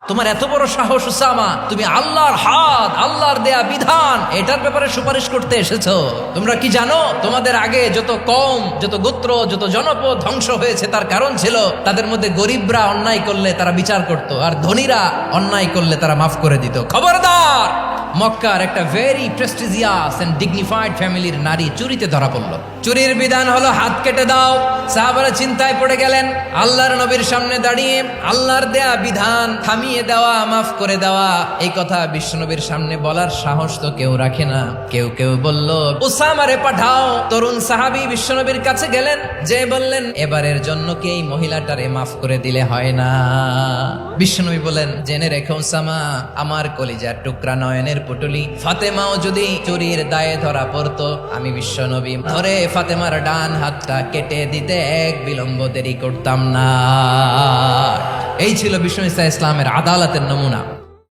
তোমার এত বড় সাহস উসামা, তুমি আল্লাহর হাত, আল্লাহর দেয়া বিধান এটার ব্যাপারে সুপারিশ করতে এসেছো? তোমরা কি জানো তোমাদের আগে যত কওম, যত গোত্র, যত জনপদ ধ্বংস হয়েছে তার কারণ ছিল তাদের মধ্যে গরিবরা অন্যায় করলে তারা বিচার করত, আর ধনীরা অন্যায় করলে তারা মাফ করে দিত। খবরদার! মক্কার একটা ভেরি প্রেস্টিজিয়াস এন্ড ডিগনিফাইড ফ্যামিলির নারী চুরিতে ধরা পড়ল। চুরির বিধান হলো হাত কেটে দাও। সাহাবারা চিন্তায় পড়ে গেলেন। আল্লাহর নবীর সামনে দাঁড়িয়ে আল্লাহর দেয়া বিধান থামিয়ে দেওয়া, মাফ করে দেওয়া, এই কথা বিশ্বনবীর সামনে বলার সাহস তো কেউ রাখে না। কেউ কেউ বলল, উসামারে পাঠাও। তরুণ সাহাবী বিশ্বনবীর কাছে গেলেন, যে বললেন, এবারের জন্য কি এই মহিলাটারে মাফ করে দিলে হয় না? বিশ্বনবী বলেন, জেনে রেখো উসামা, আমার কলিজার টুকরা নয়নের পুটুলি ফাতেমাও যদি চুরির দায়ে ধরা পড়তো, আমি বিশ্বনবী ধরে ফাতেমার ডান হাতটা কেটে দিতে এক বিলম্ব দেরি করতাম না। এই ছিল বিষ্ণু ইসা ইসলামের আদালতের নমুনা।